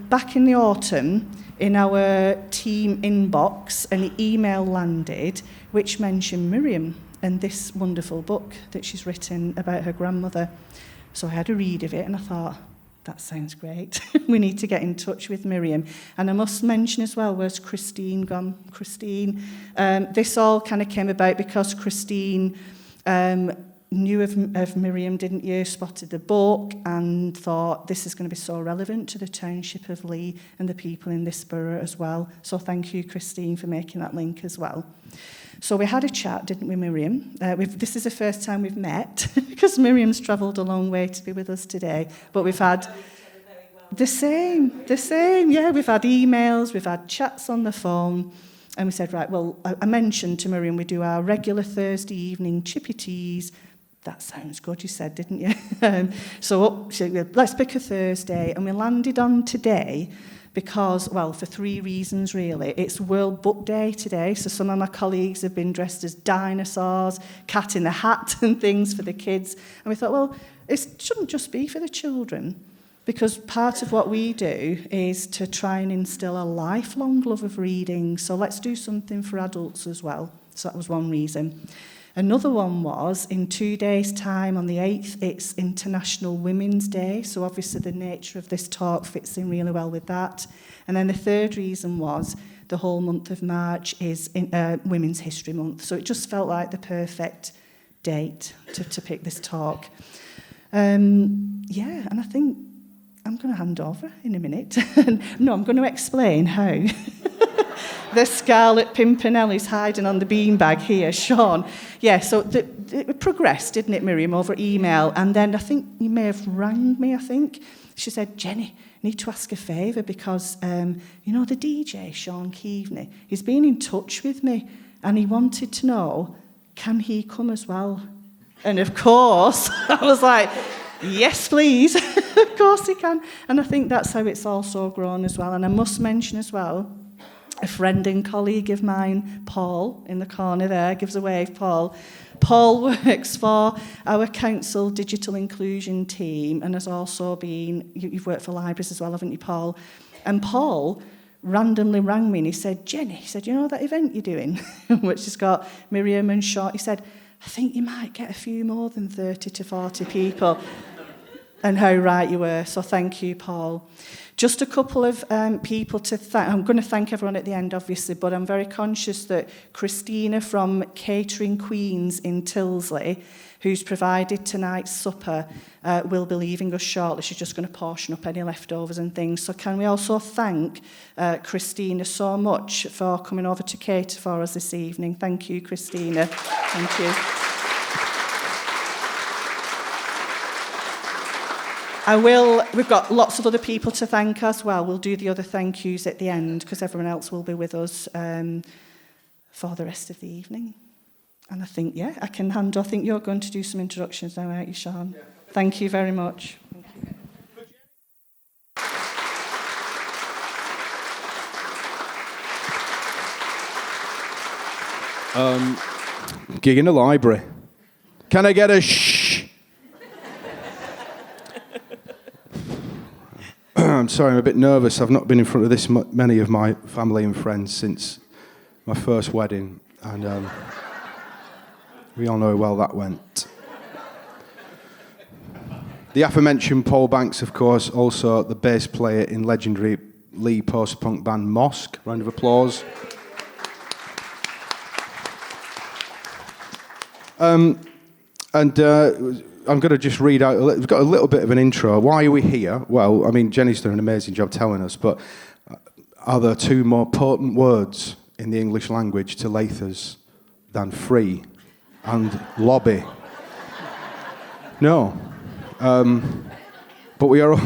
Back in the autumn, in our team inbox, an email landed which mentioned Miriam and this wonderful book that she's written about her grandmother. So I had a read of it and I thought, that sounds great. We need to get in touch with Miriam. And I must mention as well, where's Christine gone? Christine. This all kind of came about because Christine knew of Miriam, didn't you? Spotted the book and thought this is going to be so relevant to the township of Leigh and the people in this borough as well. So thank you, Christine, for making that link as well. So we had a chat, didn't we, Miriam? This is the first time we've met because Miriam's travelled a long way to be with us today. But we've had the same, yeah. We've had emails, we've had chats on the phone. And we said, right, well, I mentioned to Miriam we do our regular Thursday evening chippy teas. That sounds good, you said, didn't you? So let's pick a Thursday. And we landed on today because, well, for 3 reasons, really. It's World Book Day today, so some of my colleagues have been dressed as dinosaurs, cat in the hat and things for the kids. And we thought, well, it shouldn't just be for the children, because part of what we do is to try and instill a lifelong love of reading. So let's do something for adults as well. So that was one reason. Another one was, in 2 days' time, on the 8th, it's International Women's Day, so obviously the nature of this talk fits in really well with that. And then the third reason was, the whole month of March is Women's History Month, so it just felt like the perfect date to pick this talk. And I think I'm going to hand over in a minute. No, I'm going to explain how. The Scarlet Pimpernel is hiding on the beanbag here, Shaun. Yeah, so it progressed, didn't it, Miriam, over email? And then I think you may have rang me, I think. She said, Jenny, I need to ask a favour because, the DJ, Shaun Keaveny, he's been in touch with me and he wanted to know, can he come as well? And of course, I was like, yes, please. Of course he can. And I think that's how it's also grown as well. And I must mention as well, a friend and colleague of mine, Paul, in the corner there, gives a wave, Paul. Paul works for our council digital inclusion team and has also been, you've worked for libraries as well, haven't you, Paul? And Paul randomly rang me and he said, Jenny, he said, you know that event you're doing, which has got Miriam and Shaun? He said, I think you might get a few more than 30 to 40 people. And how right you were, so thank you, Paul. Just a couple of people to thank. I'm going to thank everyone at the end, obviously, but I'm very conscious that Christina from Catering Queens in Tilsley, who's provided tonight's supper, will be leaving us shortly. She's just going to portion up any leftovers and things. So can we also thank Christina so much for coming over to cater for us this evening. Thank you, Christina. Thank you. We've got lots of other people to thank as well. We'll do the other thank yous at the end because everyone else will be with us for the rest of the evening. And I think, I can hand. I think you're going to do some introductions now, aren't you, Shaun? Yeah. Thank you very much. Thank you. Gig in the library. Can I get a shh? I'm sorry, I'm a bit nervous. I've not been in front of this many of my family and friends since my first wedding, and we all know how well that went. The aforementioned Paul Banks, of course, also the bass player in legendary Leigh post-punk band Mosque. Round of applause. I'm going to just read out, we've got a little bit of an intro. Why are we here? Well, I mean, Jenny's done an amazing job telling us, but are there 2 more potent words in the English language to Lathers than free and lobby? No. But we are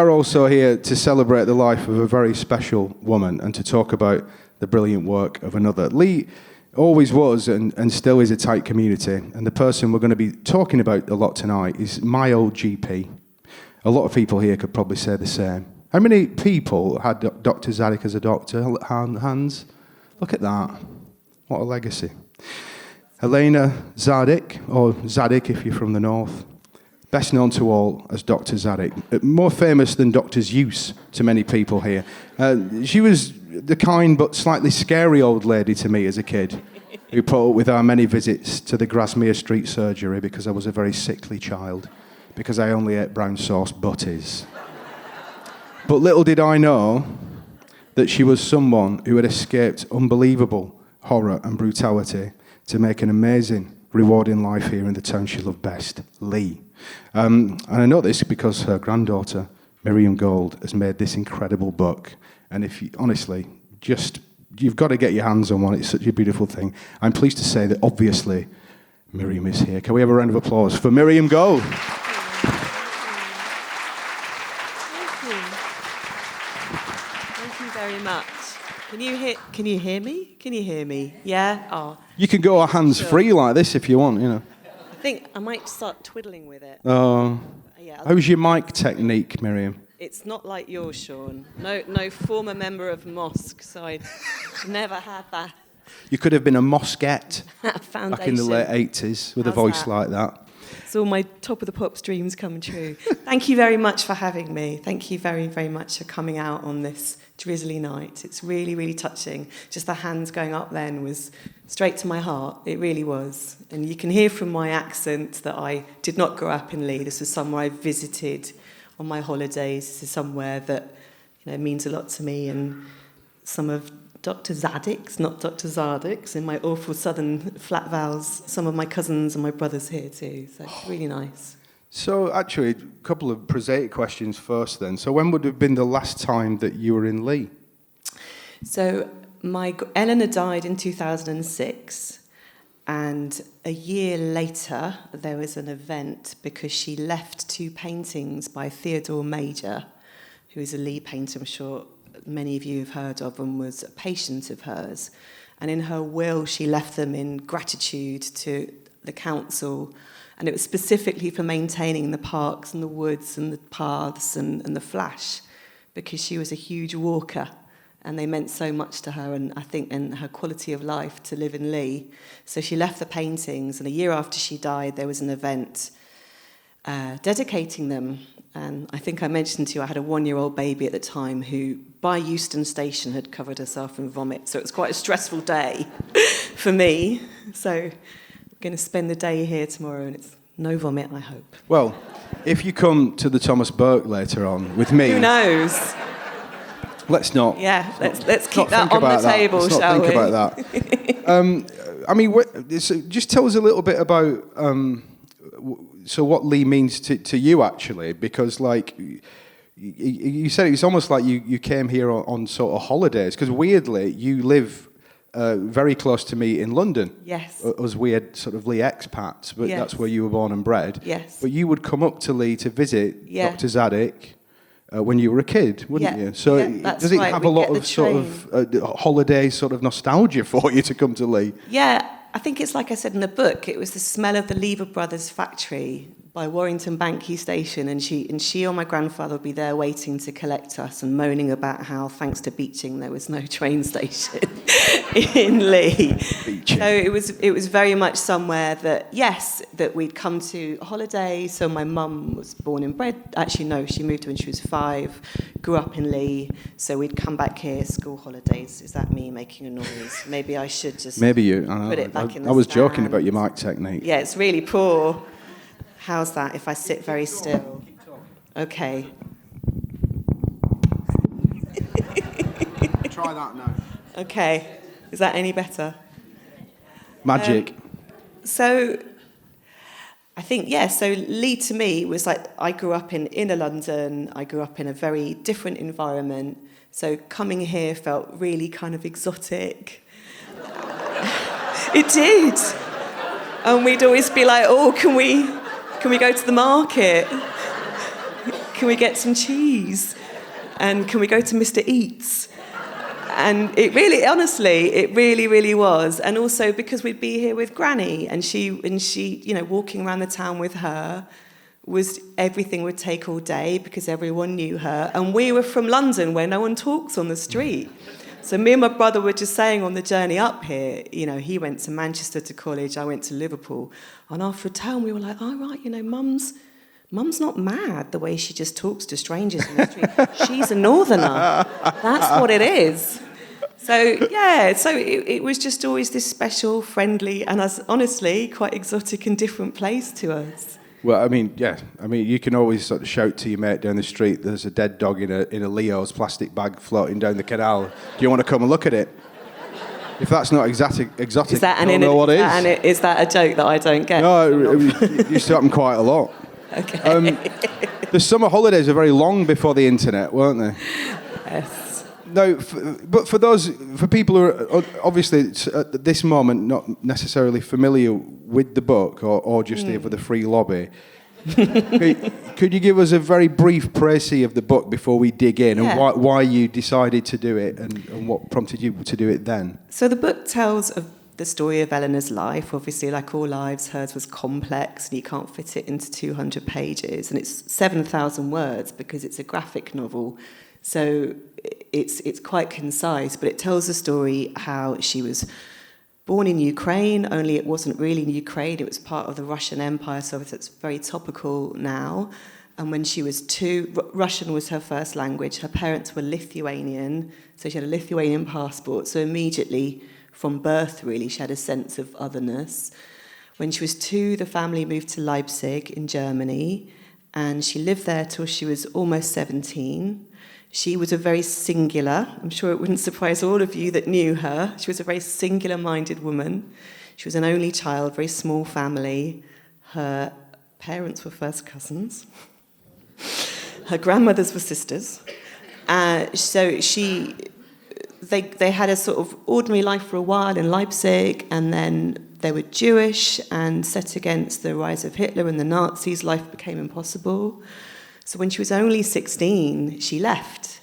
also here to celebrate the life of a very special woman and to talk about the brilliant work of another. Leigh always was and still is a tight community, and the person we're going to be talking about a lot tonight is my old GP. A lot of people here could probably say the same. How many people had Dr Zadik as a doctor? Hands? Look at that. What a legacy. Elena Zadik, or Zadik if you're from the north. best known to all as Dr Zadik, more famous than Dr Zeus to many people here. She was the kind but slightly scary old lady to me as a kid, who put up with our many visits to the Grasmere Street surgery because I was a very sickly child, because I only ate brown sauce butties. But little did I know that she was someone who had escaped unbelievable horror and brutality to make an amazing, rewarding life here in the town she loved best, Leigh. And I know this because her granddaughter, Miriam Gold, has made this incredible book. And if you, honestly, you've got to get your hands on one. It's such a beautiful thing. I'm pleased to say that obviously Miriam is here. Can we have a round of applause for Miriam Gold? Thank you very much. Can you hear me? Can you hear me? Yeah? Oh. You can go hands-free like this if you want, you know. I think I might start twiddling with it. Oh. Yeah. How's your mic technique, Miriam? It's not like yours, Shaun. No former member of mosque, so I never had that. You could have been a mosquette Foundation. back in the late 80s with a How's voice that? like that. It's all my top of the pops dreams coming true. Thank you very much for having me. Thank you very, very much for coming out on this drizzly night. It's really, really touching. Just the hands going up then was straight to my heart. It really was. And you can hear from my accent that I did not grow up in Leigh. This was somewhere I visited on my holidays. This is somewhere that means a lot to me. And some of Dr Zadik's, not Dr Zadik's, in my awful southern flat vowels, some of my cousins and my brothers here too. So it's really nice. So actually, a couple of prosaic questions first then. So when would have been the last time that you were in Leigh? So Eleanor died in 2006, and a year later there was an event because she left 2 paintings by Theodore Major, who is a Leigh painter I'm sure many of you have heard of and was a patient of hers. And in her will, she left them in gratitude to the council. And it was specifically for maintaining the parks and the woods and the paths and the flash, because she was a huge walker and they meant so much to her, and I think and her quality of life to live in Leigh. So she left the paintings, and a year after she died, there was an event dedicating them. And I think I mentioned to you I had a 1-year-old baby at the time who, by Euston Station, had covered herself in vomit. So it was quite a stressful day for me. So I'm going to spend the day here tomorrow, and it's no vomit, I hope. Well, if you come to the Thomas Burke later on with me... Who knows? Let's not... Yeah, let's keep that on the table, let's shall not think we? about that. I mean, just tell us a little bit about... So what Leigh means to you, actually, because, like, you said it's almost like you came here on sort of holidays, because weirdly, you live very close to me in London. Yes. Us weird sort of Leigh expats, but Yes. that's where you were born and bred. Yes. But you would come up to Leigh to visit Yeah. Dr Zadik when you were a kid, wouldn't Yeah. you? So Yeah, that's does it right. have a We'd lot get of the sort of holiday sort of nostalgia for you to come to Leigh? Yeah, I think it's like I said in the book, it was the smell of the Lever Brothers factory by Warrington Banky Station, and she or my grandfather would be there waiting to collect us and moaning about how, thanks to beaching, there was no train station in Leigh. Beaching. So it was very much somewhere that, yes, that we'd come to holiday. So my mum was born and bred. Actually, no, she moved when she was 5, grew up in Leigh. So we'd come back here, school holidays. Is that me making a noise? Maybe I should just Maybe you. put it back in the I was joking stand. about your mic technique. Yeah, it's really poor. How's that if I sit very still? Okay. Try that now. Okay. Is that any better? Magic. So I think, yeah, so Leigh to me was like, I grew up in inner London. I grew up in a very different environment. So coming here felt really kind of exotic. It did. And we'd always be like, oh, can we go to the market? Can we get some cheese? And can we go to Mr. Eats? And it really, honestly, it really, really was. And also because we'd be here with Granny, and she, walking around the town with her was everything would take all day because everyone knew her. And we were from London, where no one talks on the street. So me and my brother were just saying on the journey up here, he went to Manchester to college, I went to Liverpool. And after a town, we were like, oh, right, Mum's not mad the way she just talks to strangers in the street. She's a northerner. That's what it is. So, yeah, it was just always this special, friendly, and honestly, quite exotic and different place to us. Well, I mean, you can always sort of shout to your mate down the street, there's a dead dog in a Leo's plastic bag floating down the canal. Do you want to come and look at it? If that's not exotic, Is that I don't know what is. Is that a joke that I don't get? No, it used to happen quite a lot. Okay. The summer holidays are very long before the internet, weren't they? Yes. No, but for people who are obviously at this moment not necessarily familiar with the book or just here for the free lobby, could you give us a very brief précis of the book before we dig in, and why you decided to do it and what prompted you to do it then? So the book tells of the story of Eleanor's life. Obviously, like all lives, hers was complex and you can't fit it into 200 pages. And it's 7,000 words because it's a graphic novel. So it's quite concise, but it tells the story how she was born in Ukraine, only it wasn't really in Ukraine, it was part of the Russian Empire, so it's very topical now. And when she was 2, Russian was her first language. Her parents were Lithuanian, so she had a Lithuanian passport. So immediately, from birth really, she had a sense of otherness. When she was 2, the family moved to Leipzig in Germany, and she lived there till she was almost 17. She was a very singular, I'm sure it wouldn't surprise all of you that knew her, she was a very singular-minded woman. She was an only child, very small family. Her parents were first cousins. Her grandmothers were sisters. So they had a sort of ordinary life for a while in Leipzig, and then they were Jewish, and set against the rise of Hitler and the Nazis, life became impossible. So when she was only 16, she left.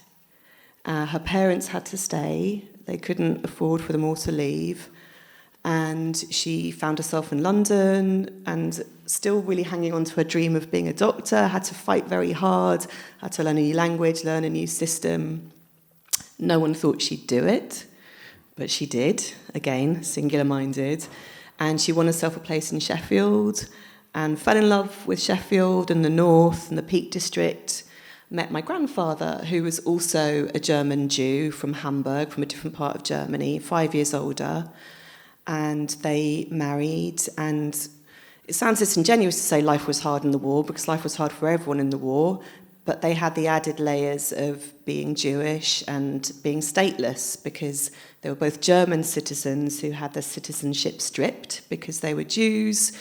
Her parents had to stay. They couldn't afford for them all to leave. And she found herself in London and still really hanging on to her dream of being a doctor, had to fight very hard, had to learn a new language, learn a new system. No one thought she'd do it, but she did, again, singular-minded. And she won herself a place in Sheffield and fell in love with Sheffield and the North and the Peak District, met my grandfather, who was also a German Jew from Hamburg, from a different part of Germany, 5 years older, and they married. And it sounds disingenuous to say life was hard in the war, because life was hard for everyone in the war, but they had the added layers of being Jewish and being stateless, because they were both German citizens who had their citizenship stripped because they were Jews.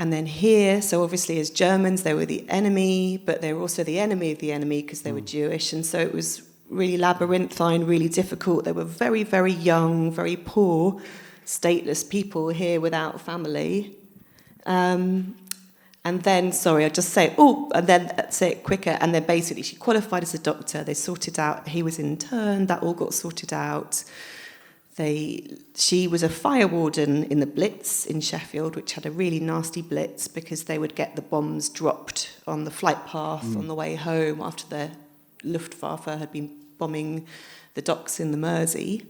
And then here, so obviously as Germans, they were the enemy, but they were also the enemy of the enemy because they were Jewish. And so it was really labyrinthine, really difficult. They were very, very young, very poor, stateless people here without family. And then, sorry, I'll just say, and then say it quicker. And then basically she qualified as a doctor. They sorted out, he was interned, that all got sorted out. She was a fire warden in the Blitz in Sheffield, which had a really nasty blitz because they would get the bombs dropped on the flight path on the way home after the Luftwaffe had been bombing the docks in the Mersey.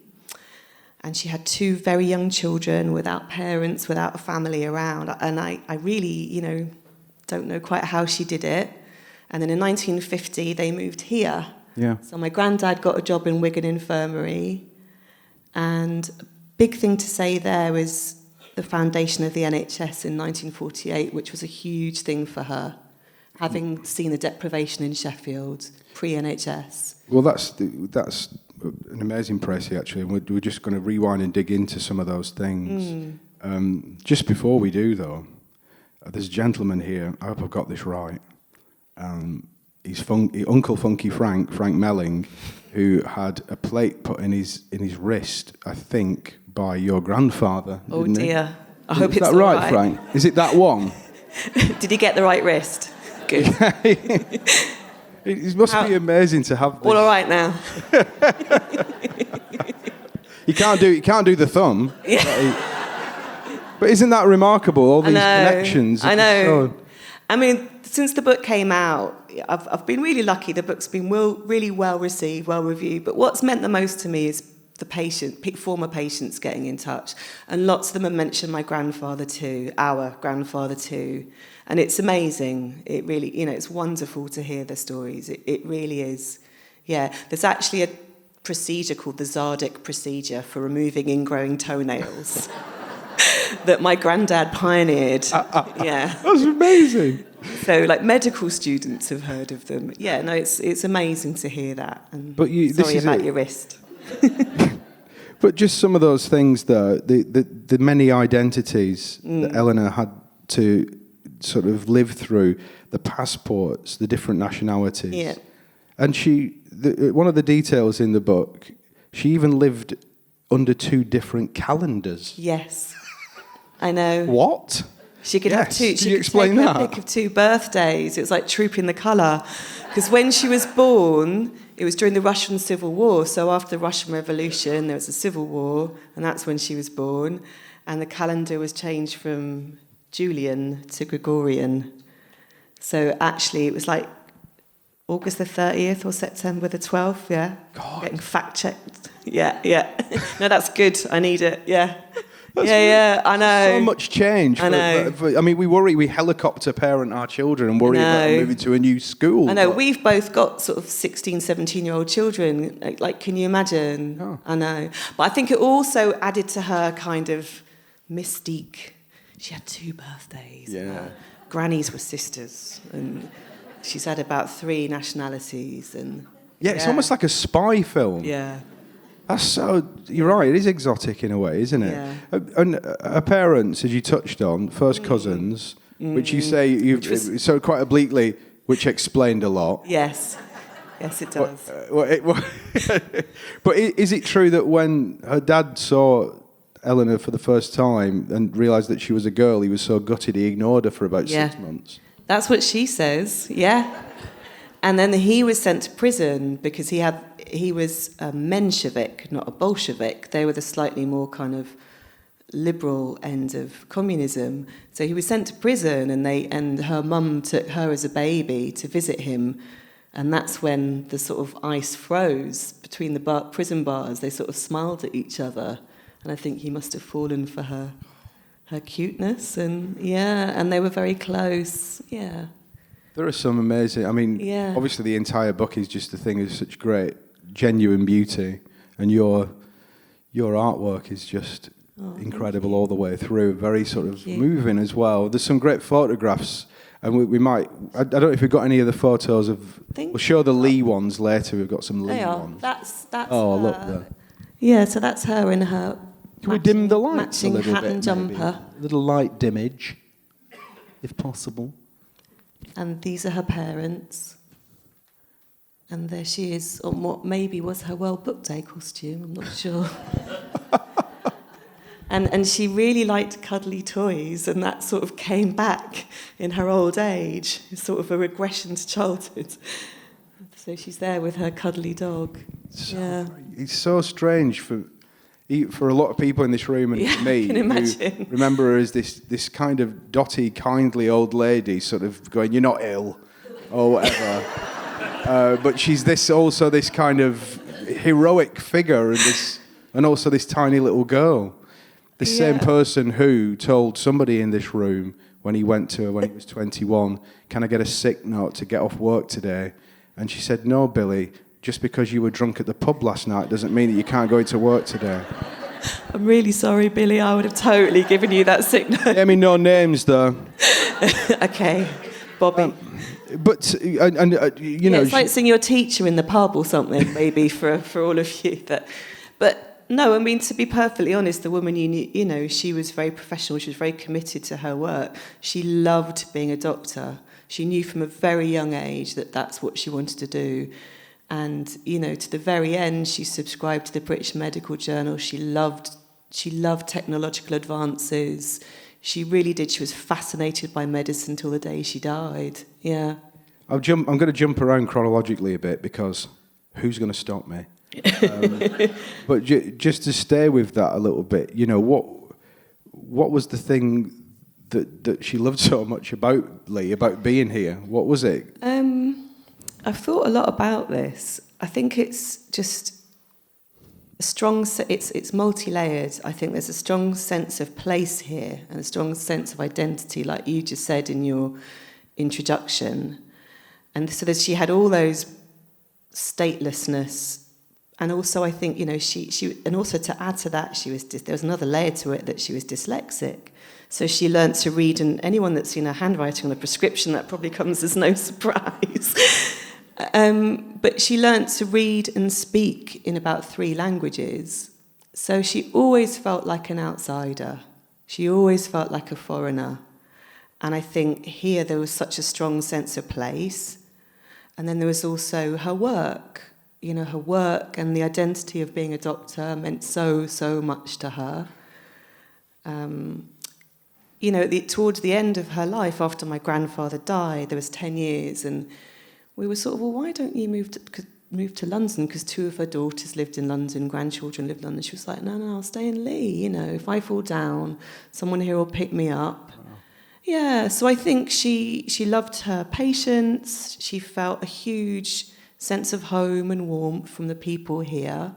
And she had 2 very young children without parents, without a family around. And I really, don't know quite how she did it. And then in 1950, they moved here. Yeah. So my granddad got a job in Wigan Infirmary. And a big thing to say there is the foundation of the NHS in 1948, which was a huge thing for her, having seen the deprivation in Sheffield, pre-NHS. Well, that's an amazing précis, actually, and we're just going to rewind and dig into some of those things. Just before we do, though, there's a gentleman here, I hope I've got this right, he's Uncle Funky Frank Melling, who had a plate put in his wrist, I think, by your grandfather. Oh dear. I hope it's all right. Is that right, Frank? Is it that one? Did he get the right wrist? Good. It must be amazing to have this. All right now. You can't do the thumb. Yeah. But isn't that remarkable, all these connections? I know. I mean, since the book came out, I've been really lucky. The book's been really well received, well reviewed. But what's meant the most to me is former patients getting in touch. And lots of them have mentioned my grandfather too, our grandfather too. And it's amazing. It really, it's wonderful to hear the stories. It really is. Yeah, there's actually a procedure called the Zadik procedure for removing ingrowing toenails that my granddad pioneered. Yeah. That's amazing. So, medical students have heard of them. Yeah, no, it's amazing to hear that. And sorry about your wrist. But just some of those things, though, the many identities that Eleanor had to sort of live through, the passports, the different nationalities. Yeah. And one of the details in the book, she even lived under 2 different calendars. Yes, I know. What? She could have 2. Can you explain that? Her pick of 2 birthdays. It was like trooping the colour. Because when she was born, it was during the Russian Civil War. So after the Russian Revolution, there was a civil war, and that's when she was born. And the calendar was changed from Julian to Gregorian. So actually, it was like August the 30th or September the 12th, yeah? God. Getting fact-checked. Yeah. No, that's good. I need it, yeah. Yeah, I know. So much change. I know. We helicopter parent our children and worry about moving to a new school. I know. We've both got sort of 16, 17-year-old children. Like, can you imagine? Oh. I know. But I think it also added to her kind of mystique. She had 2 birthdays. Yeah. Her grannies were sisters. And she's had about 3 nationalities. And Yeah, it's almost like a spy film. Yeah. You're right, it is exotic in a way, isn't it? Yeah. And her parents, as you touched on, first cousins, which you say, so quite obliquely, which explained a lot. Yes. Yes, it does. But is it true that when her dad saw Eleanor for the first time and realised that she was a girl, he was so gutted he ignored her for about 6 months? That's what she says, yeah. And then he was sent to prison because he was a Menshevik, not a Bolshevik. They were the slightly more kind of liberal end of communism. So he was sent to prison, and her mum took her as a baby to visit him. And that's when the sort of ice froze between the prison bars. They sort of smiled at each other. And I think he must have fallen for her cuteness. And and they were very close, yeah. There are some amazing... obviously the entire book is just a thing of such great, genuine beauty. And your artwork is just incredible all the way through. Very sort of moving as well. There's some great photographs. And we might... I don't know if we've got any of the photos of... We'll show the Leigh ones later. We've got some Leigh ones. That's oh, look there. Yeah, so that's her in her... Can we dim the lights a little hat bit, and jumper. A little light dimmage, if possible. And these are her parents. And there she is on what maybe was her World Book Day costume, I'm not sure. and she really liked cuddly toys, and that sort of came back in her old age, sort of a regression to childhood. So she's there with her cuddly dog. It's so strange for a lot of people in this room and me, can imagine. Who remember her as this kind of dotty, kindly old lady, sort of going, "You're not ill," or whatever. But she's this kind of heroic figure, and also this tiny little girl. The same person who told somebody in this room when he went to her when he was 21, "Can I get a sick note to get off work today?" And she said, "No, Billy. Just because you were drunk at the pub last night doesn't mean that you can't go into work today." I'm really sorry, Billy. I would have totally given you that sick note. I mean, no names, though. Okay, Bobby. But it's like seeing your teacher in the pub or something, maybe for all of you. But no, I mean, to be perfectly honest, the woman you knew, she was very professional. She was very committed to her work. She loved being a doctor. She knew from a very young age that that's what she wanted to do. And, to the very end, she subscribed to the British Medical Journal. She loved technological advances. She really did. She was fascinated by medicine till the day she died. Yeah. I'm going to jump around chronologically a bit because who's going to stop me? But just to stay with that a little bit, what was the thing that she loved so much about Leigh, about being here? What was it? I've thought a lot about this. I think it's just it's multi-layered. I think there's a strong sense of place here and a strong sense of identity, like you just said in your introduction. And so she had all those statelessness, and also I think, you know, she and also to add to that, there was another layer to it, that she was dyslexic. So she learnt to read, and anyone that's seen her handwriting on a prescription, that probably comes as no surprise. But she learnt to read and speak in about 3 languages. So she always felt like an outsider. She always felt like a foreigner. And I think here there was such a strong sense of place. And then there was also her work. You know, her work and the identity of being a doctor meant so, so much to her. You know, towards the end of her life, after my grandfather died, there was 10 years, and we were sort of, well, why don't you move to London? Because 2 of her daughters lived in London, grandchildren lived in London. She was like, no, I'll stay in Leigh. You know, if I fall down, someone here will pick me up. Wow. Yeah, so I think she loved her patients. She felt a huge sense of home and warmth from the people here.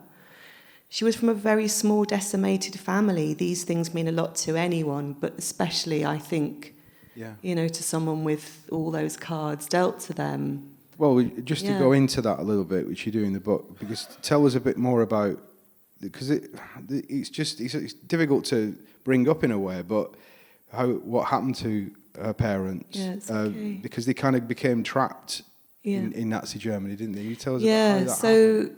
She was from a very small, decimated family. These things mean a lot to anyone, but especially, I think, you know, to someone with all those cards dealt to them. Well, just to go into that a little bit, which you do in the book, because tell us a bit more about, because it's difficult to bring up in a way, but what happened to her parents, because they kind of became trapped in Nazi Germany, didn't they? You tell us about how that happened.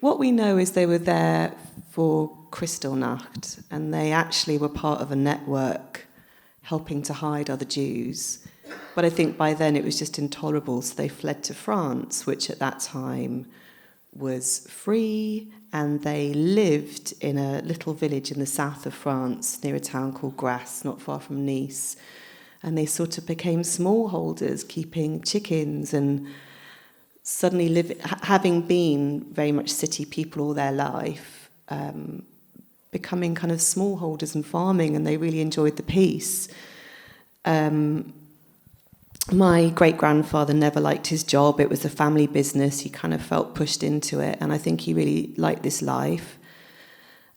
What we know is they were there for Kristallnacht, and they actually were part of a network helping to hide other Jews. But I think by then it was just intolerable, so they fled to France, which at that time was free, and they lived in a little village in the south of France near a town called Grasse, not far from Nice. And they sort of became smallholders, keeping chickens, and suddenly having been very much city people all their life, becoming kind of smallholders and farming, and they really enjoyed the peace. My great-grandfather never liked his job. It was a family business. He kind of felt pushed into it, and I think he really liked this life.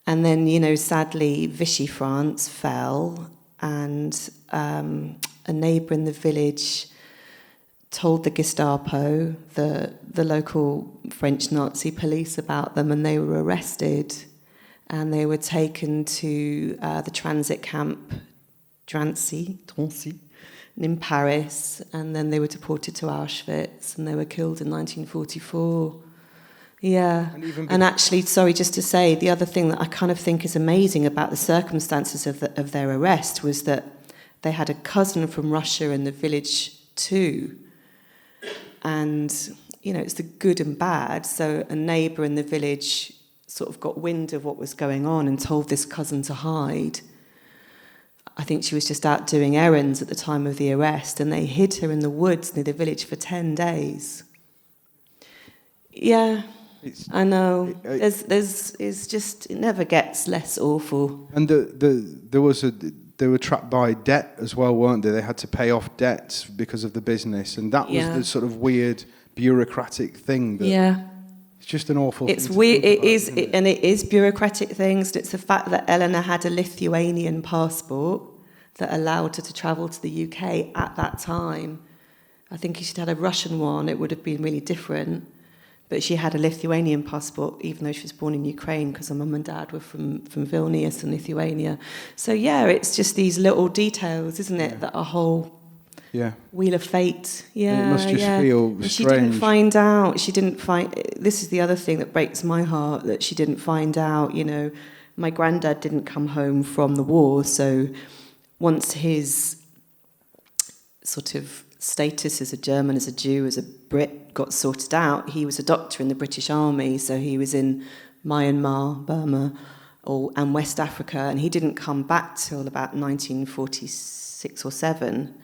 And then, you know, sadly, Vichy France fell, and a neighbour in the village told the Gestapo, the local French Nazi police, about them, and they were arrested, and they were taken to the transit camp Drancy in Paris, and then they were deported to Auschwitz, and they were killed in 1944. Yeah, and actually, sorry, just to say, the other thing that I kind of think is amazing about the circumstances of their arrest was that they had a cousin from Russia in the village too. And, you know, it's the good and bad. So a neighbour in the village sort of got wind of what was going on and told this cousin to hide. I think she was just out doing errands at the time of the arrest, and they hid her in the woods near the village for 10 days. Yeah, I know. It's just, it never gets less awful. And they were trapped by debt as well, weren't they? They had to pay off debts because of the business, and that was the sort of weird bureaucratic thing. It's just an awful. It's weird. It is bureaucratic things. It's the fact that Elena had a Lithuanian passport that allowed her to travel to the UK at that time. I think if she'd had a Russian one, it would have been really different. But she had a Lithuanian passport, even though she was born in Ukraine, because her mum and dad were from Vilnius in Lithuania. So, yeah, it's just these little details, isn't it, that are whole wheel of fate. Yeah, it must just feel strange. She didn't find out. This is the other thing that breaks my heart, that she didn't find out. You know, my granddad didn't come home from the war, so once his sort of status as a German, as a Jew, as a Brit got sorted out, he was a doctor in the British Army, so he was in Myanmar, Burma, and West Africa, and he didn't come back till about 1946 or 7.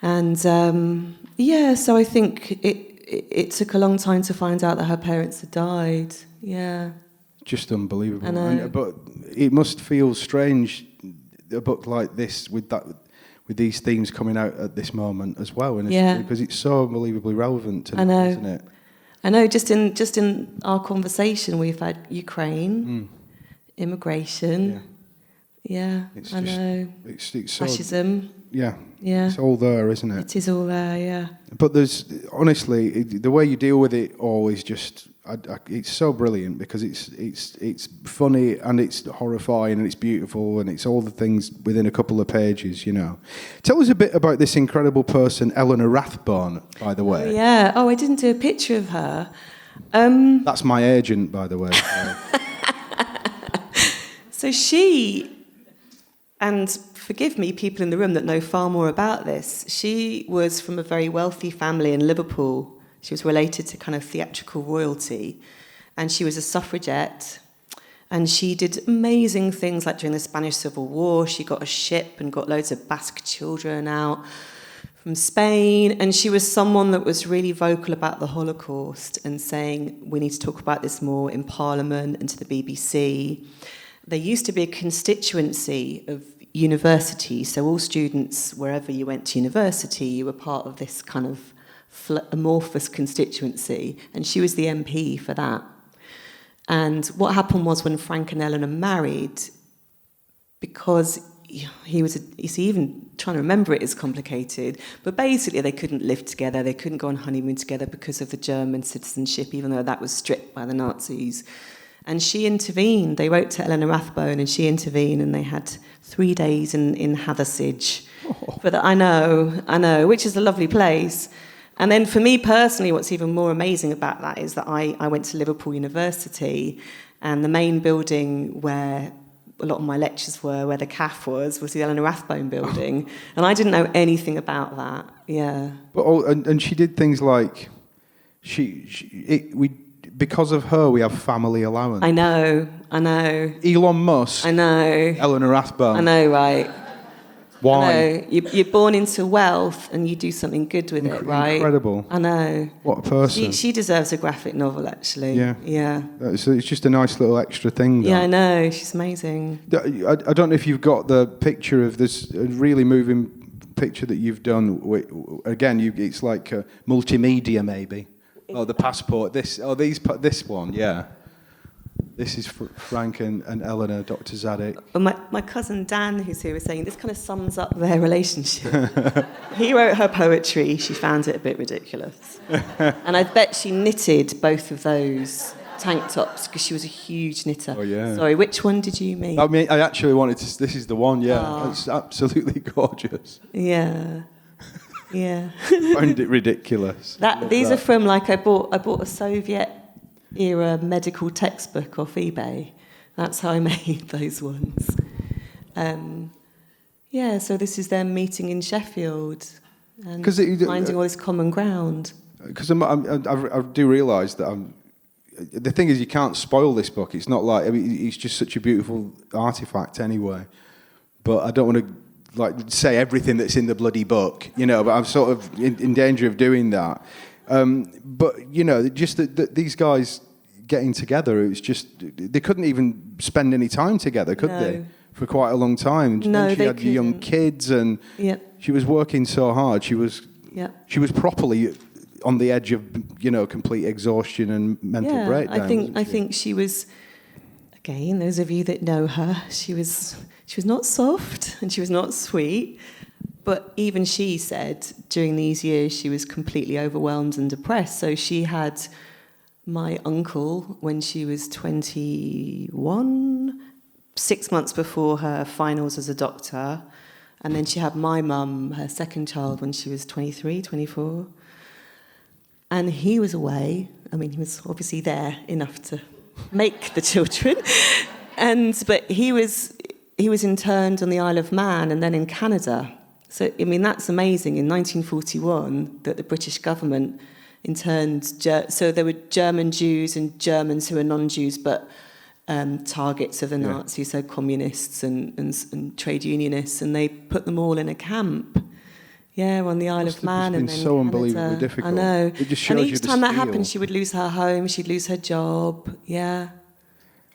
And so I think it took a long time to find out that her parents had died. Yeah, just unbelievable. I know. But it must feel strange, a book like this with these themes coming out at this moment as well, because it's so unbelievably relevant to them, isn't it? I know. Just in our conversation, we've had Ukraine, immigration. Yeah, I know. It's so, fascism. Yeah. Yeah. It's all there, isn't it? It is all there. Yeah. But there's honestly the way you deal with it all is just it's so brilliant because it's funny and it's horrifying and it's beautiful and it's all the things within a couple of pages, you know. Tell us a bit about this incredible person, Elena Rathbone, by the way. Oh, yeah. Oh, I didn't do a picture of her. That's my agent, by the way. So she, and forgive me, people in the room that know far more about this, she was from a very wealthy family in Liverpool. She was related to kind of theatrical royalty, and she was a suffragette, and she did amazing things like during the Spanish Civil War. She got a ship and got loads of Basque children out from Spain, and she was someone that was really vocal about the Holocaust and saying we need to talk about this more in Parliament and to the BBC. There used to be a constituency of universities, so all students, wherever you went to university, you were part of this kind of amorphous constituency, and she was the MP for that. And what happened was when Frank and Eleanor married, because he was, you see, even trying to remember it is complicated, but basically they couldn't live together, they couldn't go on honeymoon together because of the German citizenship, even though that was stripped by the Nazis. And she intervened. They wrote to Elena Rathbone and she intervened, and they had 3 days in Hathersage. Oh. But I know, which is a lovely place. And then for me personally, what's even more amazing about that is that I went to Liverpool University, and the main building where a lot of my lectures were, where the CAF was the Elena Rathbone building. And I didn't know anything about that, yeah. But and she did things like, because of her, we have family allowance. I know. Elon Musk. I know. Eleanor Rathbone. I know, right. Why? I know. You're born into wealth and you do something good with it, right? Incredible. I know. What a person. She deserves a graphic novel, actually. Yeah. So it's just a nice little extra thing, though. Yeah, I know. She's amazing. I don't know if you've got the picture of this really moving picture that you've done. Again, it's like a multimedia, maybe. Oh, the passport. This one, yeah. This is Frank and Eleanor, Dr Zadik. Well, my cousin Dan, who's here, was saying this kind of sums up their relationship. He wrote her poetry. She found it a bit ridiculous. And I bet she knitted both of those tank tops because she was a huge knitter. Oh, yeah. Sorry, which one did you mean? I actually wanted to... This is the one, yeah. Oh. It's absolutely gorgeous. Yeah. Yeah. Found it ridiculous. These are from, like, I bought a Soviet-era medical textbook off eBay. That's how I made those ones. Yeah, so this is them meeting in Sheffield and finding all this common ground. Because I do realise that the thing is, you can't spoil this book. It's not like... it's just such a beautiful artefact anyway. But I don't want to say everything that's in the bloody book, but I'm sort of in danger of doing that. But, just that these guys getting together, it's just, they couldn't even spend any time together, could they? For quite a long time. No, and she had young kids, and she was working so hard. She was properly on the edge of, complete exhaustion and mental breakdown. I think she was, again, those of you that know her, she was not soft and she was not sweet, but even she said during these years she was completely overwhelmed and depressed. So she had my uncle when she was 21, 6 months before her finals as a doctor, and then she had my mum, her second child, when she was 23, 24. And he was away. I mean, he was obviously there enough to make the children, but he was interned on the Isle of Man and then in Canada. So, I mean, that's amazing. In 1941, that the British government interned... so there were German Jews and Germans who were non-Jews, but targets of the Nazis, so communists and trade unionists, and they put them all in a camp. Yeah, on the Isle of Man and then so Canada. Unbelievably difficult. I know. It just shows and each time that happened, steel. she would lose her home, she'd lose her job. Yeah.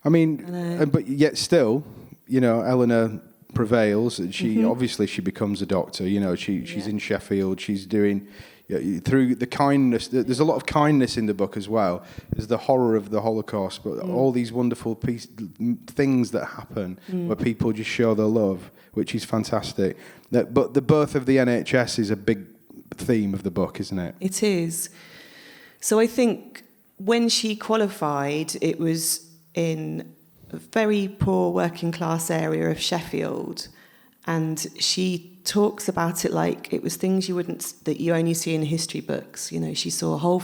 I mean, but yet still... Eleanor prevails. She obviously she becomes a doctor. She's in Sheffield. She's doing, through the kindness. There's a lot of kindness in the book as well. There's the horror of the Holocaust, but all these wonderful things that happen where people just show their love, which is fantastic. But the birth of the NHS is a big theme of the book, isn't it? It is. So I think when she qualified, it was in a very poor working class area of Sheffield, and she talks about it like it was things that you only see in history books. You know, she saw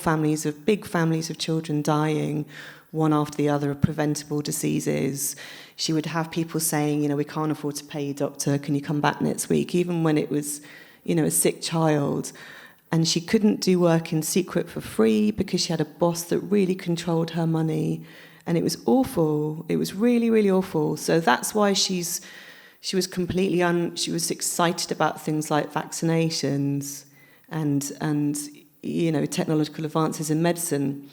big families of children dying, one after the other, of preventable diseases. She would have people saying, you know, we can't afford to pay you, doctor, can you come back next week? Even when it was, you know, a sick child. And she couldn't do work in secret for free because she had a boss that really controlled her money. And it was awful. It was really, really awful. So that's why she was she was excited about things like vaccinations and you know, technological advances in medicine.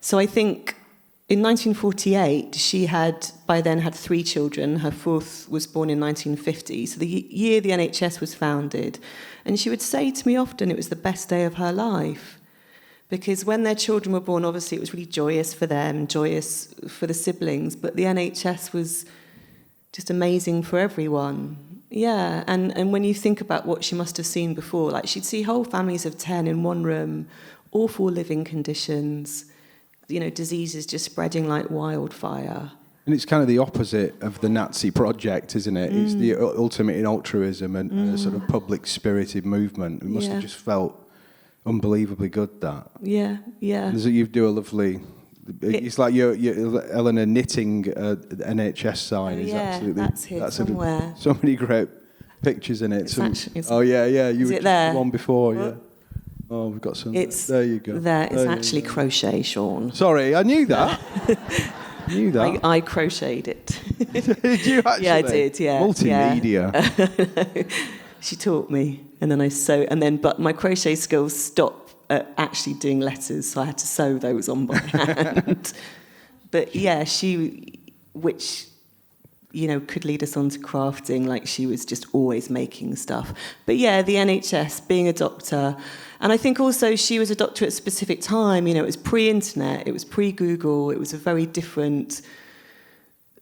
So I think in 1948, she had by then had 3 children. Her 4th was born in 1950, so the year the NHS was founded. And she would say to me often it was the best day of her life. Because when their children were born, obviously it was really joyous for them, joyous for the siblings, but the NHS was just amazing for everyone. Yeah, and when you think about what she must have seen before, like she'd see whole families of 10 in one room, awful living conditions, you know, diseases just spreading like wildfire. And it's kind of the opposite of the Nazi project, isn't it? It's the ultimate in altruism and a sort of public-spirited movement. It must have just felt unbelievably good, that. Yeah. And so you do a lovely... It's like you're Eleanor knitting an NHS sign. That's here somewhere. So many great pictures in it. Yeah. You were there? One before, yeah. Oh, we've got some. There you go. It's actually crochet, Shaun. Sorry, I knew that. I crocheted it. Did you actually? Yeah, I did. Yeah. Multimedia. Yeah. She taught me, and then I sew, but my crochet skills stopped at actually doing letters, so I had to sew those on by hand. But yeah, which you know could lead us on to crafting. Like she was just always making stuff. But yeah, the NHS, being a doctor. And I think also she was a doctor at a specific time. You know, it was pre-internet, it was pre-Google, it was a very different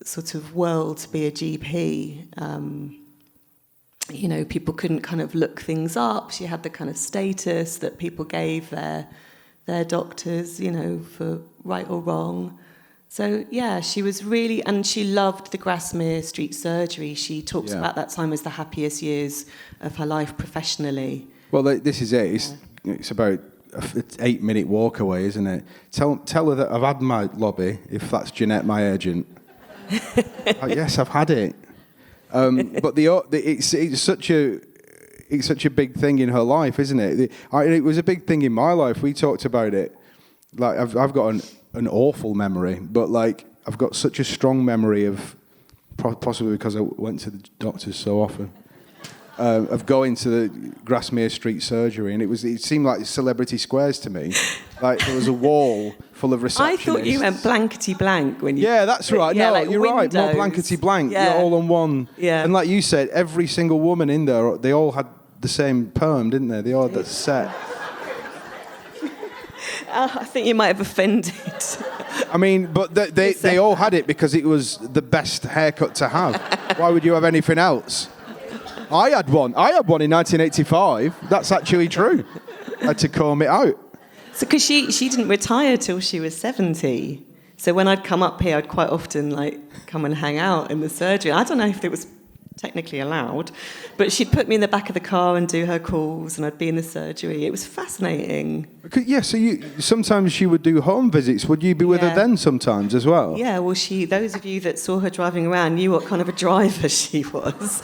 sort of world to be a GP. You know, people couldn't kind of look things up. She had the kind of status that people gave their doctors, you know, for right or wrong. So, yeah, she was really... And she loved the Grasmere Street surgery. She talks about that time as the happiest years of her life professionally. Well, this is it. It's about an 8-minute walk away, isn't it? Tell her that I've had my lobby, if that's Jeanette, my agent. Yes, I've had it. But it's such a big thing in her life, isn't it? It was a big thing in my life. We talked about it. Like I've got an awful memory, but like I've got such a strong memory of, possibly because I went to the doctors so often, of going to the Grasmere Street surgery, and it seemed like Celebrity Squares to me. Like there was a wall full of receptionists. I thought you meant blankety blank when you... Yeah, that's right. Yeah, no, like you're windows. right. More blankety blank. Yeah. All on one. Yeah. And like you said, every single woman in there, they all had the same perm, didn't they? They all had that set. I think you might have offended. I mean, but they all had it because it was the best haircut to have. Why would you have anything else? I had one in 1985. That's actually true. I had to comb it out. So, because she didn't retire till she was 70. So when I'd come up here, I'd quite often come and hang out in the surgery. I don't know if it was technically allowed, but she'd put me in the back of the car and do her calls, and I'd be in the surgery. It was fascinating. Yeah, so sometimes she would do home visits. Would you be with her then sometimes as well? Yeah, well, those of you that saw her driving around knew what kind of a driver she was.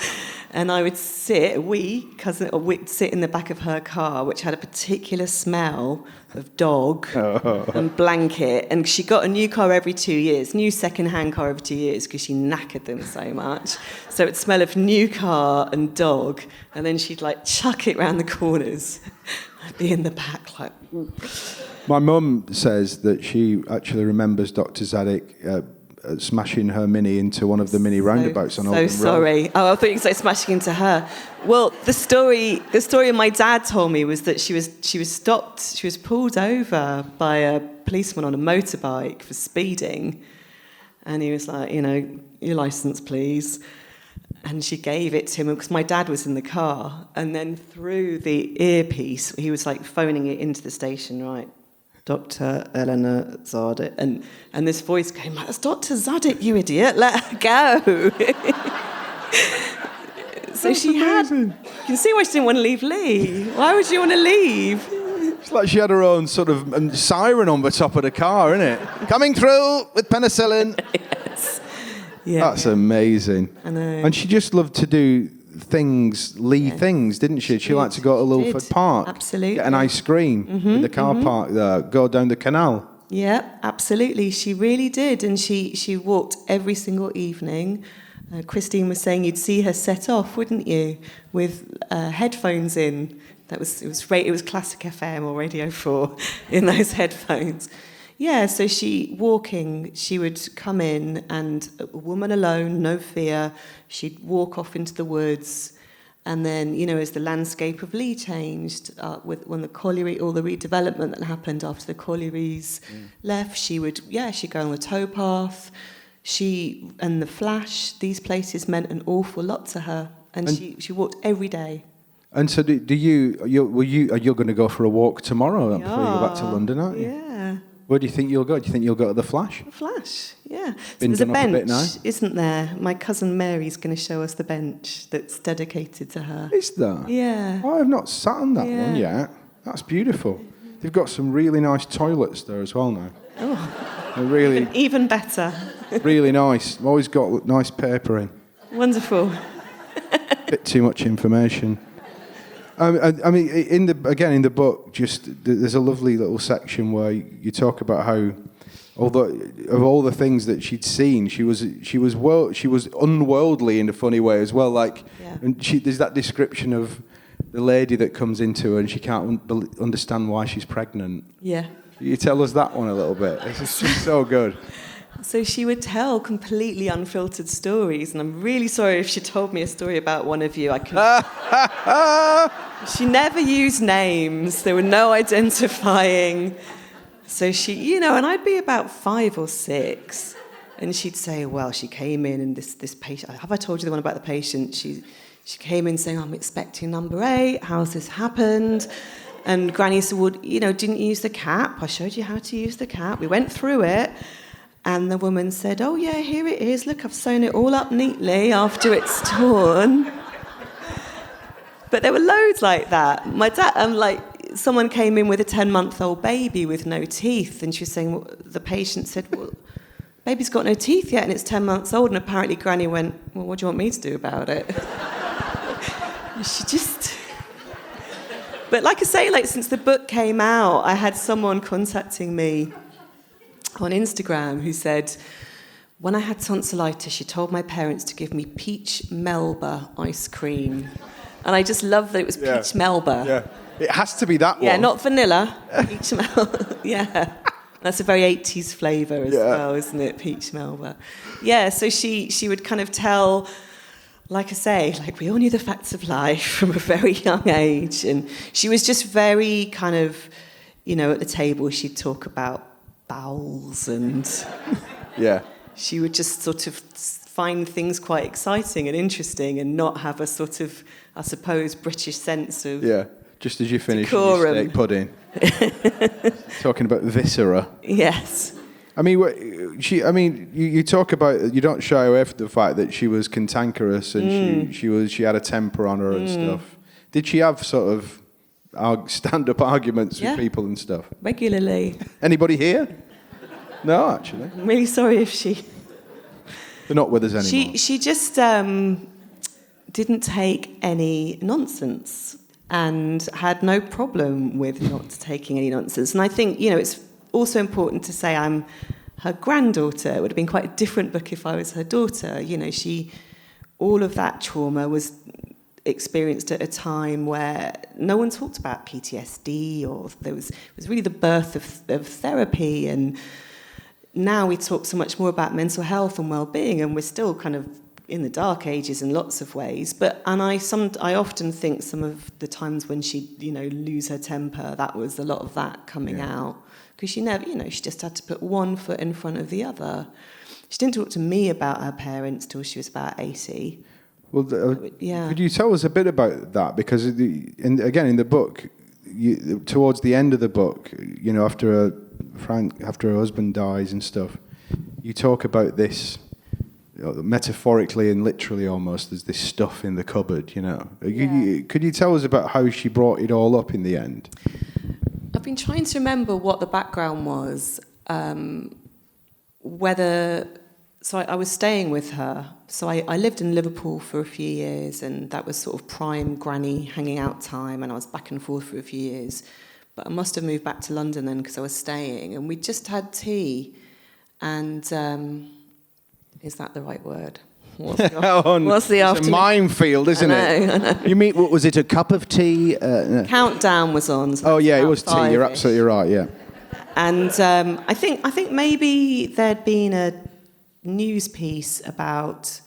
And I would sit in the back of her car, which had a particular smell of dog and blanket. And she got a new car every 2 years, new second-hand car every 2 years, because she knackered them so much. So it'd smell of new car and dog. And then she'd chuck it round the corners. I'd be in the back My mum says that she actually remembers Dr Zadik smashing her Mini into one of the mini roundabouts on Oldham Road. So sorry. Oh, I thought you were smashing into her. Well, the story my dad told me was that she was stopped. She was pulled over by a policeman on a motorbike for speeding, and he was like, your license, please. And she gave it to him because my dad was in the car, and then through the earpiece, he was like phoning it into the station, right? Dr. Elena Zadik, and this voice came like, "That's Dr. Zadik, you idiot! Let her go." So That's amazing. You can see why she didn't want to leave Leigh. Why would you want to leave? It's like she had her own sort of siren on the top of the car, isn't it? Coming through with penicillin. Yes. Yeah. That's amazing. I know. And she just loved to do Leigh things, didn't she? She liked to go to Lilford Park. Absolutely. Get an ice cream in the car park there, go down the canal. Yeah, absolutely. She really did. And she walked every single evening. Christine was saying you'd see her set off, wouldn't you, with headphones in. It was classic FM or Radio 4 in those headphones. Yeah, so she would come in, and a woman alone, no fear, she'd walk off into the woods, and then, as the landscape of Leigh changed, when the colliery, all the redevelopment that happened after the collieries left, she'd go on the towpath. And the Flash, these places meant an awful lot to her, and she walked every day. And so are you going to go for a walk tomorrow before you go back to London, aren't you? Yeah. Where do you think you'll go? Do you think you'll go to the Flash? The Flash, yeah. Been There's a bench, a bit now? Isn't there? My cousin Mary's going to show us the bench that's dedicated to her. Is there? Yeah. Oh, I've not sat on that one yet. That's beautiful. They've got some really nice toilets there as well now. Oh, they're really even better. Really nice. Always got nice paper in. Wonderful. Bit too much information. I mean, in the book, there's a lovely little section where you talk about how, although of all the things that she'd seen, she was unworldly in a funny way as well. And there's that description of the lady that comes into her and she can't understand why she's pregnant. Yeah. You tell us that one a little bit. It's just so good. So she would tell completely unfiltered stories, and I'm really sorry if she told me a story about one of you. She never used names. There were no identifying. So she, and I'd be about 5 or 6, and she'd say, well, she came in and this patient, have I told you the one about the patient? She came in saying, I'm expecting number 8. How's this happened? And Granny said, well, didn't you use the cap? I showed you how to use the cap. We went through it. And the woman said, oh, yeah, here it is. Look, I've sewn it all up neatly after it's torn. But there were loads like that. My dad, someone came in with a 10-month-old baby with no teeth. And she was saying, the patient said, well, baby's got no teeth yet and it's 10 months old. And apparently Granny went, well, what do you want me to do about it? She just... But like I say, since the book came out, I had someone contacting me on Instagram who said, when I had tonsillitis, she told my parents to give me peach Melba ice cream. And I just love that it was peach Melba. Yeah, it has to be that one. Yeah, not vanilla, peach Melba. Yeah, that's a very 80s flavour as well, isn't it, peach Melba? Yeah, so she would kind of tell, like I say, we all knew the facts of life from a very young age. And she was just very kind of, at the table she'd talk about bowels and she would just sort of find things quite exciting and interesting and not have a sort of, I suppose, British sense of just as you finish your steak pudding. Talking about viscera. Yes. I mean, you talk about, you don't shy away from the fact that she was cantankerous and she had a temper on her and stuff. Did she have sort of stand-up arguments with people and stuff? Regularly. Anybody here? No, actually. I'm really sorry if she... They're not with us anymore. She just didn't take any nonsense and had no problem with not taking any nonsense. And I think, it's also important to say I'm her granddaughter. It would have been quite a different book if I was her daughter. All of that trauma was experienced at a time where no one talked about PTSD, or it was really the birth of therapy, and now we talk so much more about mental health and well-being, and we're still kind of in the dark ages in lots of ways. I often think some of the times when she, lose her temper, that was a lot of that coming out, because she never, she just had to put one foot in front of the other. She didn't talk to me about her parents till she was about 80. Well, could you tell us a bit about that? Because in the book, towards the end of the book, after her husband dies and stuff, you talk about this metaphorically and literally almost as this stuff in the cupboard. Could you tell us about how she brought it all up in the end? I've been trying to remember what the background was. So I was staying with her. So I lived in Liverpool for a few years, and that was sort of prime granny hanging out time, and I was back and forth for a few years. But I must have moved back to London then because I was staying, and we just had tea. And is that the right word? What's the afternoon? It's a minefield, isn't it? I know. You mean, was it a cup of tea? Countdown was on. So it was tea. You're absolutely right, yeah. And I think maybe there'd been a news piece about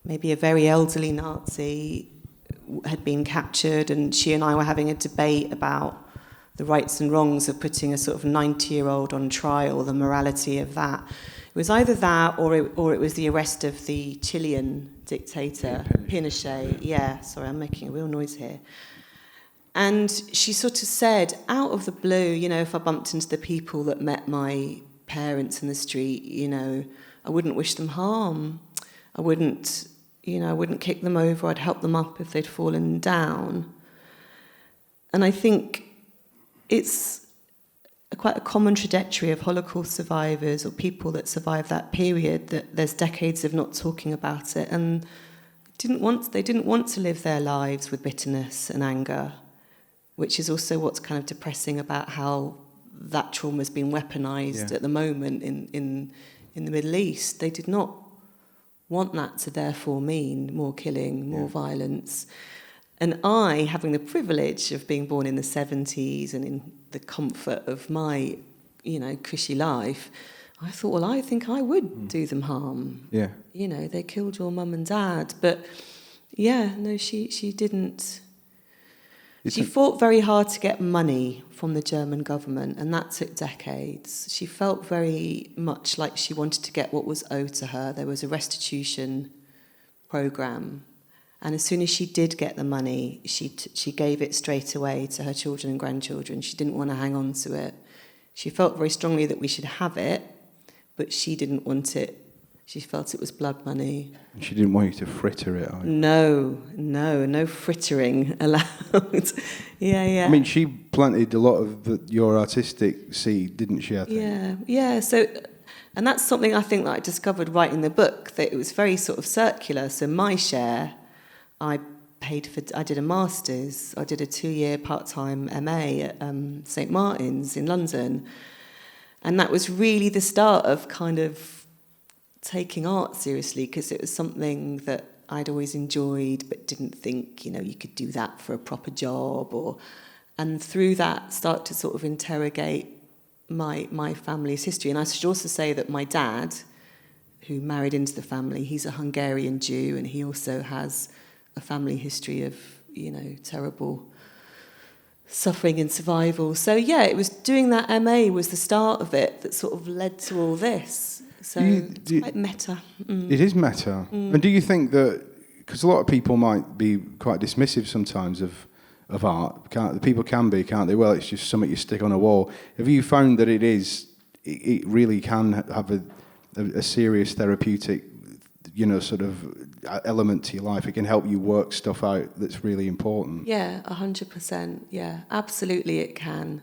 maybe a very elderly Nazi had been captured, and she and I were having a debate about the rights and wrongs of putting a sort of 90-year-old on trial, the morality of that. It was either that or it was the arrest of the Chilean dictator, Pinochet. Yeah, sorry, I'm making a real noise here. And she sort of said, out of the blue, if I bumped into the people that met my parents in the street, I wouldn't wish them harm. I wouldn't kick them over. I'd help them up if they'd fallen down. And I think it's quite a common trajectory of Holocaust survivors or people that survived that period, that there's decades of not talking about it, and they didn't want to live their lives with bitterness and anger, which is also what's kind of depressing about how that trauma has been weaponized at the moment in the Middle East. They did not want that to therefore mean more killing, more violence. And I, having the privilege of being born in the 70s and in the comfort of my, cushy life, I thought, well, I think I would do them harm. Yeah. They killed your mum and dad. But, she didn't. She fought very hard to get money from the German government, and that took decades. She felt very much like she wanted to get what was owed to her. There was a restitution program. And as soon as she did get the money, she gave it straight away to her children and grandchildren. She didn't want to hang on to it. She felt very strongly that we should have it, but she didn't want it. She felt it was blood money. And she didn't want you to fritter it either. No frittering allowed. Yeah. I mean, she planted a lot of your artistic seed, didn't she, I think? Yeah. So, and that's something I think that I discovered writing the book, that it was very sort of circular. So my share, I did a master's. I did a 2-year part-time MA at St Martin's in London. And that was really the start of kind of taking art seriously, because it was something that I'd always enjoyed but didn't think, you could do that for a proper job. And through that, start to sort of interrogate my family's history. And I should also say that my dad, who married into the family, he's a Hungarian Jew, and he also has a family history of, terrible suffering and survival. So, it was doing that MA was the start of it that sort of led to all this. So it's quite meta. It is meta. And do you think that, because a lot of people might be quite dismissive sometimes of art, people can be, can't they? Well, it's just something you stick on a wall. Have you found that it really can have a serious therapeutic, sort of element to your life? It can help you work stuff out that's really important. Yeah, 100%. Yeah, absolutely it can.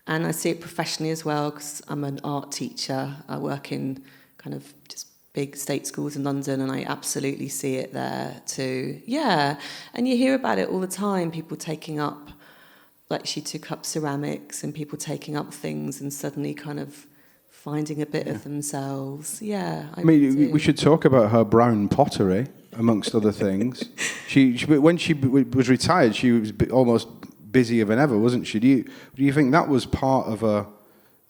And I see it professionally as well, because I'm an art teacher. I work in kind of just big state schools in London, and I absolutely see it there too. Yeah, and you hear about it all the time, people taking up, like she took up ceramics, and people taking up things and suddenly kind of finding a bit of themselves. Yeah, I mean, we should talk about her brown pottery, amongst other things. When she was retired, she was almost busier than ever, wasn't she? Do you think that was part of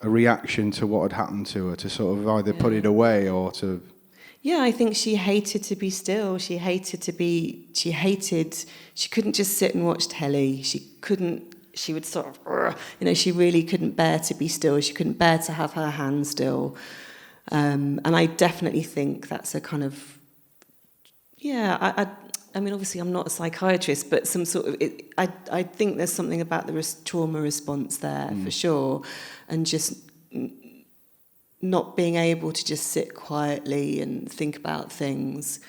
a reaction to what had happened to her, to sort of either put it away or to... Yeah, I think she hated to be still. She couldn't just sit and watch telly. She would sort of, she really couldn't bear to be still. She couldn't bear to have her hands still. And I definitely think that's a kind of, I mean, obviously I'm not a psychiatrist, but some sort of, I think there's something about the trauma response there, for sure. And just not being able to just sit quietly and think about things.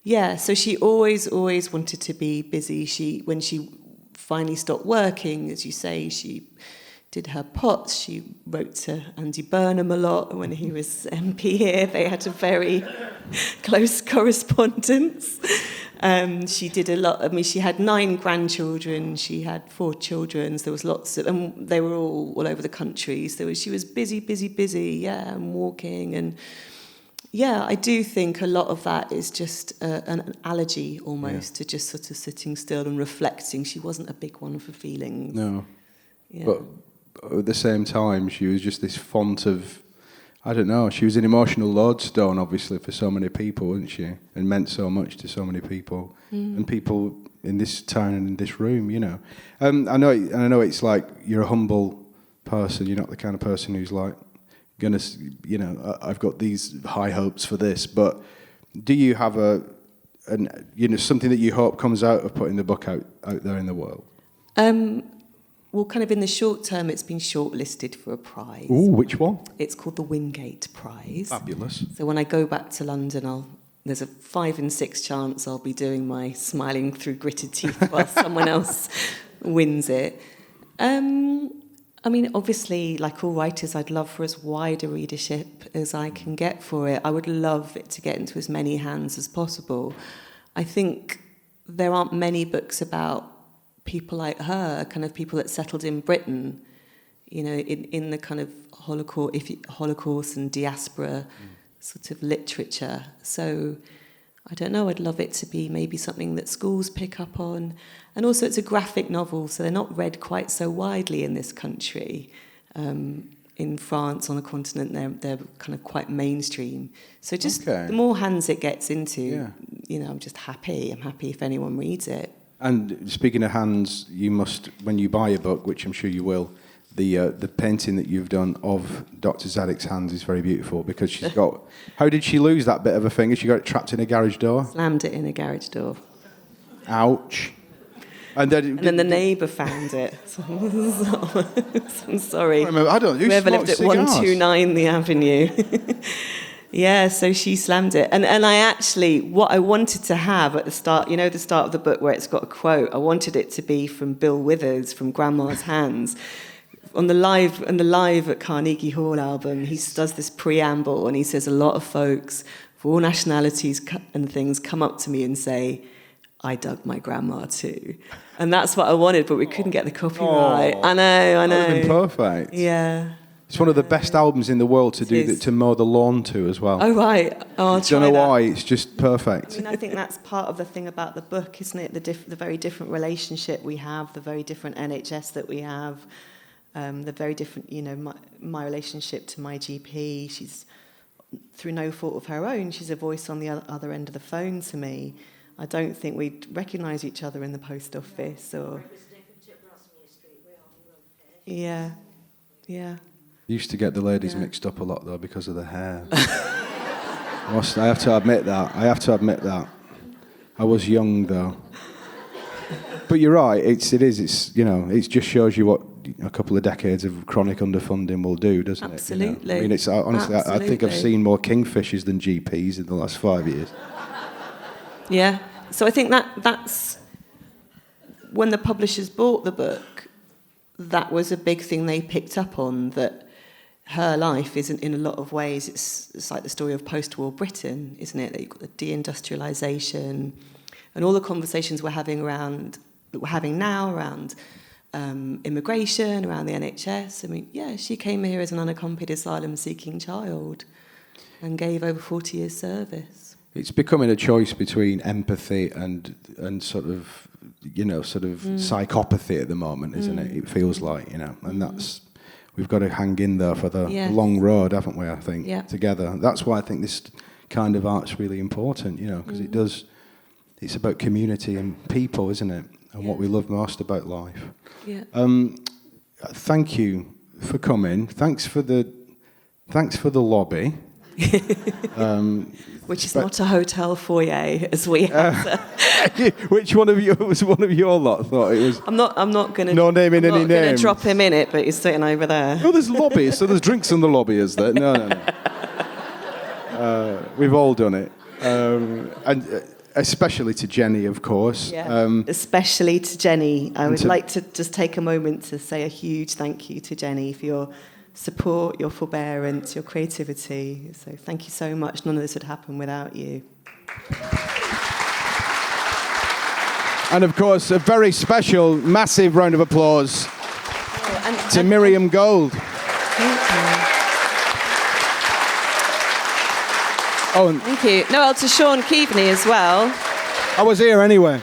Yeah, so she always wanted to be busy. When she finally stopped working, as you say, she did her pots. She wrote to Andy Burnham a lot when he was MP here. They had a very close correspondence. She did a lot. I mean, she had 9 grandchildren. She had 4 children. So there was lots of, and they were all over the country. So she was busy, and walking. And yeah, I do think a lot of that is just an allergy almost to just sort of sitting still and reflecting. She wasn't a big one for feelings. No. Yeah. But at the same time, she was just this font of, I don't know, she was an emotional lodestone, obviously, for so many people, wasn't she? And meant so much to so many people. And people in this town and in this room, I know it's like you're a humble person. You're not the kind of person who's like, gonna, I've got these high hopes for this. But do you have something that you hope comes out of putting the book out there in the world? Well, kind of in the short term, it's been shortlisted for a prize. Ooh, which one? It's called the Wingate Prize. Fabulous. So when I go back to London, there's a 5 in 6 chance I'll be doing my smiling through gritted teeth while someone else wins it. I mean, obviously, like all writers, I'd love for as wide a readership as I can get for it. I would love it to get into as many hands as possible. I think there aren't many books about people like her, kind of people that settled in Britain, in the kind of Holocaust and diaspora sort of literature. So I don't know, I'd love it to be maybe something that schools pick up on. And also it's a graphic novel, so they're not read quite so widely in this country. In France, on the continent, they're kind of quite mainstream. So just the more hands it gets into, I'm just happy. I'm happy if anyone reads it. And speaking of hands, you must, when you buy a book, which I'm sure you will, the painting that you've done of Dr Zadik's hands is very beautiful, because she's got... How did she lose that bit of a finger? She got it trapped in a garage door? Slammed it in a garage door. Ouch. And then the neighbour found it. I'm sorry. I don't know. Whoever lived at 129 The Avenue. Yeah, so she slammed it. And I actually, what I wanted to have at the start, the start of the book where it's got a quote, I wanted it to be from Bill Withers, from Grandma's Hands. On the live at Carnegie Hall album, he does this preamble and he says, a lot of folks of all nationalities and things come up to me and say, I dug my grandma too. And that's what I wanted, but we couldn't get the copyright. I know. That would have been perfect. Yeah. It's one of the best albums in the world to mow the lawn to as well. Oh, right. Oh, I'll try don't know that. why, it's just perfect. I mean, I think that's part of the thing about the book, isn't it? The very different relationship we have, the very different NHS that we have, the very different, my relationship to my GP. She's, through no fault of her own, she's a voice on the other end of the phone to me. I don't think we'd recognise each other in the post office or... Yeah. Used to get the ladies mixed up a lot, though, because of the hair. I have to admit that. I was young, though. But you're right. It just shows you what a couple of decades of chronic underfunding will do, doesn't it? Absolutely. I mean, it's honestly. I think I've seen more kingfishers than GPs in the last 5 years. Yeah. So I think that's when the publishers bought the book. That was a big thing they picked up on, that her life isn't, in a lot of ways, it's like the story of post-war Britain, isn't it? That you've got the deindustrialisation and all the conversations we're having now around immigration, around the NHS. I mean, yeah, she came here as an unaccompanied asylum-seeking child and gave over 40 years' service. It's becoming a choice between empathy and sort of psychopathy at the moment, isn't it? It feels like, and that's we've got to hang in there for the Yes. long road, haven't we, I think, Yeah. together. That's why I think this kind of art's really important, you know, because it's about community and people, isn't it? And what we love most about life. Yeah. Thank you for coming. Thanks for the lobby. Which is not a hotel foyer, as we have. Which one of you was one of your lot thought it was? I'm not going to. No naming any I'm not going to names. drop him in it, but he's sitting over there. Oh, there's lobby, so there's drinks in the lobby, is there? No. We've all done it, and especially to Jenny, of course. Yeah. Especially to Jenny, I would like to just take a moment to say a huge thank you to Jenny for your support, your forbearance, your creativity. So thank you so much. None of this would happen without you. And of course, a very special, massive round of applause to Miriam Gold. Thank you. Oh, and Thank you. No, to Shaun Keaveny as well. I was here anyway.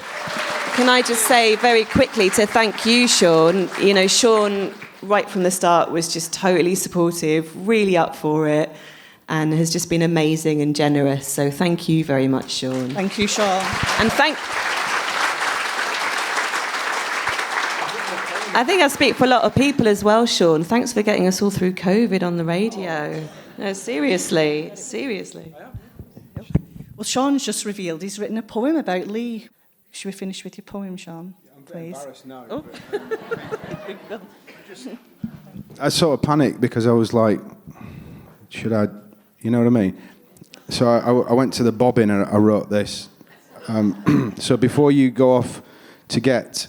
Can I just say very quickly to thank you, Shaun. You know, Shaun, right from the start, was just totally supportive, really up for it, and has just been amazing and generous. So thank you very much, Shaun. Thank you, Shaun. And I think I speak for a lot of people as well, Shaun. Thanks for getting us all through COVID on the radio. No, seriously. Well, Shaun's just revealed he's written a poem about Leigh. Should we finish with your poem, Shaun? Please. Embarrassed now. Oh. I sort of panicked because I was like, should I, you know what I mean? So I went to the bobbin and I wrote this. So before you go off to get,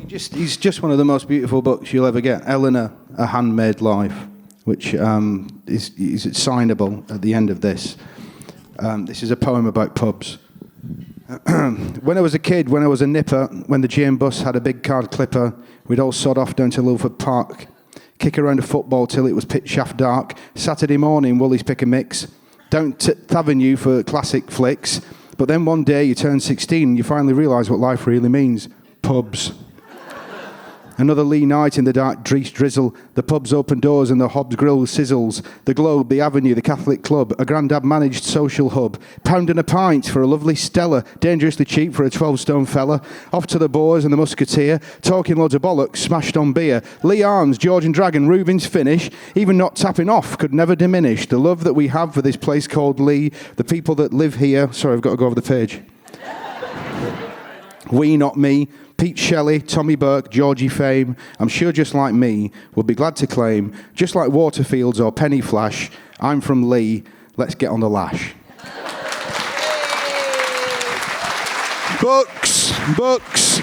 he's just one of the most beautiful books you'll ever get. Elena, A Handmade Life, which is signable at the end of this. This is a poem about pubs. When I was a kid, when I was a nipper, when the GM bus had a big card clipper, we'd all sod off down to Lilford Park, kick around a football till it was pitch shaft dark. Saturday morning, Woolies pick a mix, down to Avenue for classic flicks. But then one day you turn 16 and you finally realise what life really means. Pubs. Another Leigh night in the dark drizzle, the pub's open doors and the Hobbs grill sizzles, the Globe, the Avenue, the Catholic Club, a grandad-managed social hub, pounding a pint for a lovely Stella, dangerously cheap for a 12-stone fella, off to the Boers and the Musketeer, talking loads of bollocks, smashed on beer, Leigh Arms, Georgian Dragon, Rubin's Finish, even not tapping off could never diminish the love that we have for this place called Leigh, the people that live here. Sorry, I've got to go over the page. We, not me. Pete Shelley, Tommy Burke, Georgie Fame, I'm sure just like me, will be glad to claim, just like Waterfields or Penny Flash, I'm from Leigh, let's get on the lash. Books.